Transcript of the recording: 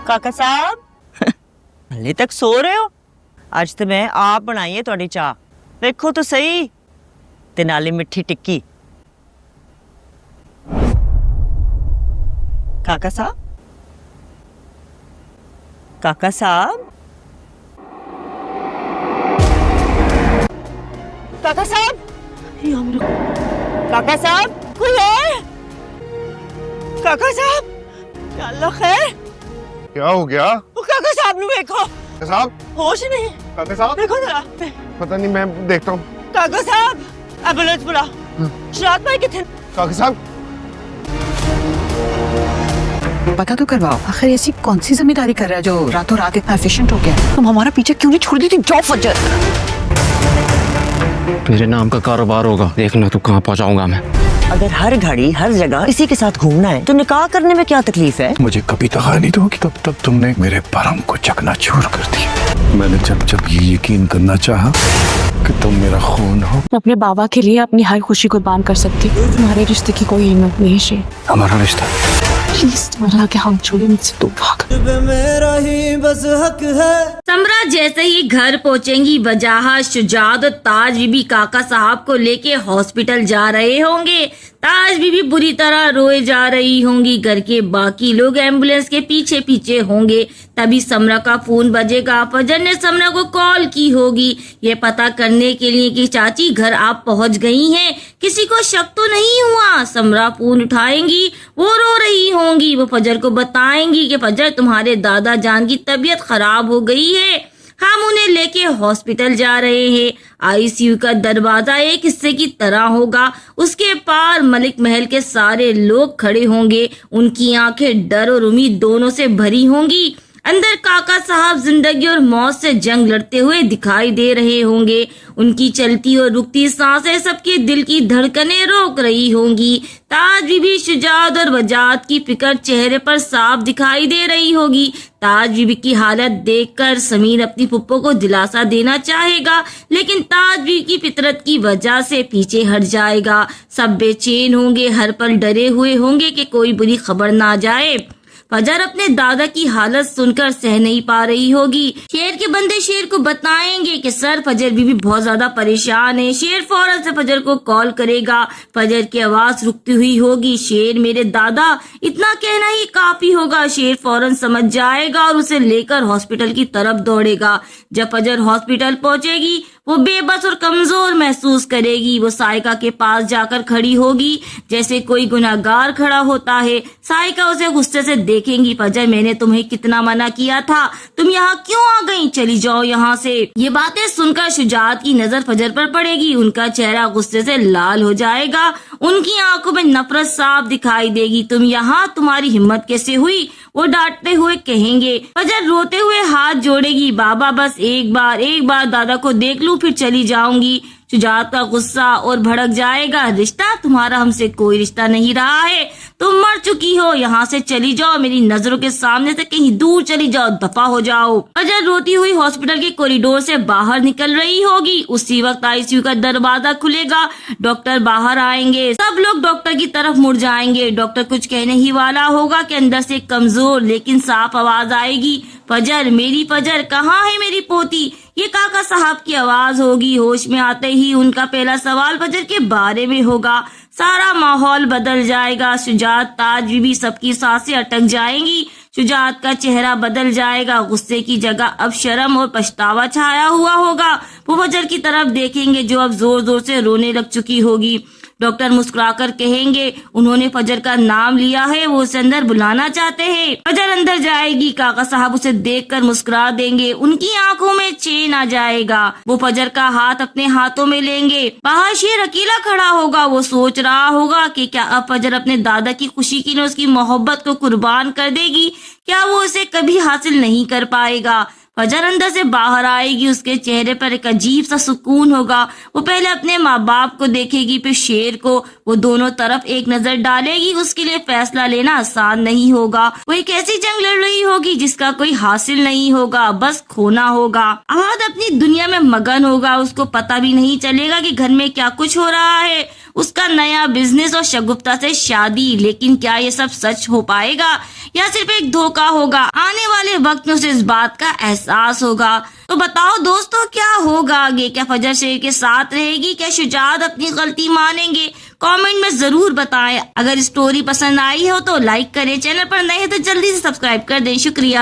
ਕਾਕਾ ਸਾਹਿਬ ਹਲੇ ਤੱਕ ਸੋ ਰਹੇ ਹੋ? ਅੱਜ ਤੇ ਮੈਂ ਆਪ ਬਣਾਈ ਹੈ ਤੁਹਾਡੀ ਚਾਹ, ਵੇਖੋ ਤਾਂ ਸਹੀ, ਤੇ ਨਾਲੇ ਮਿੱਠੀ ਟਿੱਕੀ। ਕਾਕਾ ਸਾਹਿਬ, ਕਾਕਾ ਸਾਹਿਬ, काका साहब, काका साहब, कोई है? काका साहब, अल्लाह खैर। क्या हो गया? काका साहब नु देखो। काका साहब, होश नहीं। काका साहब, देखो जरा। पता नहीं, मैं देखता हूँ। काका साहब, एम्बुलेंस बुला। शराब भाई कितने? काका साहब, पता तो करवाओ, आखिर ऐसी कौन सी जिम्मेदारी कर रहा है जो रातों रात इतना एफिशिएंट हो गया? तुम हमारा पीछे क्यों नहीं छोड़ दी थी? जाओ फजर। मेरे नाम का कारोबार होगा, देखना तू कहाँ पहुँचाऊंगा मैं। अगर हर घड़ी हर जगह इसी के साथ घूमना है तो निकाह करने में क्या तकलीफ है? मुझे कभी तकानी दो कि तब तुमने मेरे परम को चकनाचूर कर दिया। मैंने जब ये यकीन करना चाहा कि तुम मेरा खून हो। मैं अपने बाबा के लिए अपनी हर खुशी कुर्बान कर सकती हूँ। तुम्हारे रिश्ते की कोई हिम्मत नहीं है। हमारा रिश्ता, प्लीज तुम्हारा आगे हाथ छोड़ो, मुझसे दूर भाग। समरा जैसे ही घर पहुंचेंगी वजाहत, शुजात और ताज बीबी काका साहब को लेके हॉस्पिटल जा रहे होंगे। ताज बीबी बुरी तरह रोए जा रही होंगी। घर के बाकी लोग एम्बुलेंस के पीछे पीछे होंगे। तभी समरा का फोन बजेगा। फजर ने समरा को कॉल की होगी ये पता करने के लिए कि चाची घर आप पहुंच गई हैं। किसी को शक तो नहीं हुआ। समरा फोन उठाएंगी, वो रो रही होंगी। वो फजर को बताएंगी कि फजर तुम्हारे दादा जान की तबीयत खराब हो गई है, हम उन्हें लेके हॉस्पिटल जा रहे हैं। आईसीयू का दरवाजा एक हिस्से की तरह होगा। उसके पार मलिक महल के सारे लोग खड़े होंगे। उनकी आंखें डर और उम्मीद दोनों से भरी होंगी। अंदर काका साहब जिंदगी और मौत से जंग लड़ते हुए दिखाई दे रहे होंगे। उनकी चलती और रुकती सांसें सबके दिल की धड़कनें रोक रही होंगी। ताज बीबी, शुजात और वजात की फिक्र चेहरे पर साफ दिखाई दे रही होगी। ताज बीबी की हालत देखकर समीर अपनी फुप्पो को दिलासा देना चाहेगा, लेकिन ताज बीबी की फितरत की वजह से पीछे हट जाएगा। सब बेचैन होंगे, हर पल डरे हुए होंगे कि कोई बुरी खबर ना जाए। फजर अपने दादा की हालत सुनकर सह नहीं पा रही होगी। शेर के बंदे शेर को बताएंगे कि सर फजर बीबी बहुत ज्यादा परेशान है। शेर फौरन से फजर को कॉल करेगा। फजर की आवाज रुकती हुई होगी, शेर मेरे दादा, इतना कहना ही काफी होगा। शेर फौरन समझ जाएगा और उसे लेकर हॉस्पिटल की तरफ दौड़ेगा। जब फजर हॉस्पिटल पहुंचेगी वो बेबस और कमजोर महसूस करेगी। वो साइका के पास जाकर खड़ी होगी जैसे कोई गुनहगार खड़ा होता है। साइका उसे गुस्से से देखेंगी। फजर, मैंने तुम्हें कितना मना किया था, तुम यहाँ क्यों आ गई? चली जाओ यहाँ से। ये बातें सुनकर शुजात की नजर फजर पर पड़ेगी। उनका चेहरा गुस्से से लाल हो जाएगा। उनकी आंखों में नफरत साफ दिखाई देगी। तुम यहाँ, तुम्हारी हिम्मत कैसे हुई? वो डांटते हुए कहेंगे। फजर रोते हुए हाथ जोड़ेगी, बाबा बस एक बार दादा को देख लूं फिर चली जाऊंगी। शुजात का गुस्सा और भड़क जाएगा। रिश्ता? तुम्हारा हमसे कोई रिश्ता नहीं रहा है, तुम मर चुकी हो। यहाँ से चली जाओ, मेरी नजरों के सामने से कहीं दूर चली जाओ, दफा हो जाओ। फजर रोती हुई हॉस्पिटल के कॉरिडोर से बाहर निकल रही होगी। उसी वक्त आईसीयू का दरवाजा खुलेगा। डॉक्टर बाहर आएंगे। सब लोग डॉक्टर की तरफ मुड़ जाएंगे। डॉक्टर कुछ कहने ही वाला होगा कि अंदर से कमजोर लेकिन साफ आवाज आएगी, फजर, मेरी फजर, कहाँ है मेरी पोती? ये काका साहब की आवाज होगी। होश में आते ही उनका पहला सवाल फजर के बारे में होगा। सारा माहौल बदल जाएगा। शुजात, ताज बीबी, सबकी सांसें अटक जाएंगी। शुजात का चेहरा बदल जाएगा। गुस्से की जगह अब शर्म और पछतावा छाया हुआ होगा। वो फजर की तरफ देखेंगे जो अब जोर जोर से रोने लग चुकी होगी। डॉक्टर मुस्कुराकर कहेंगे, उन्होंने फजर का नाम लिया है, वो उसे अंदर बुलाना चाहते हैं। फजर अंदर जाएगी। काका साहब उसे देखकर मुस्कुरा देंगे। उनकी आंखों में चैन आ जाएगा। वो फजर का हाथ अपने हाथों में लेंगे। बाहर शेर अकेला खड़ा होगा। वो सोच रहा होगा कि क्या अब फजर अपने दादा की खुशी के लिए उसकी मोहब्बत को कुर्बान कर देगी? क्या वो उसे कभी हासिल नहीं कर पाएगा? फजर अंदर से बाहर आएगी। उसके चेहरे पर एक अजीब सा सुकून होगा। वो पहले अपने माँ बाप को देखेगी, फिर शेर को। वो दोनों तरफ एक नजर डालेगी। उसके लिए फैसला लेना आसान नहीं होगा। वो एक ऐसी जंग लड़ रही होगी जिसका कोई हासिल नहीं होगा, बस खोना होगा। अहद अपनी दुनिया में मगन होगा। उसको पता भी नहीं चलेगा कि घर में क्या कुछ हो रहा है। اس کا نیا بزنس اور شگفتہ سے شادی. لیکن کیا یہ سب سچ ہو پائے گا یا صرف ایک دھوکہ ہوگا؟ آنے والے وقت میں اسے اس بات کا احساس ہوگا. تو بتاؤ دوستو کیا ہوگا آگے؟ کیا فجر شیر کے ساتھ رہے گی؟ کیا شجاعت اپنی غلطی مانیں گے؟ کامنٹ میں ضرور بتائیں. اگر اسٹوری پسند آئی ہو تو لائک کریں، چینل پر نئے ہیں تو جلدی سے سبسکرائب کر دیں. شکریہ.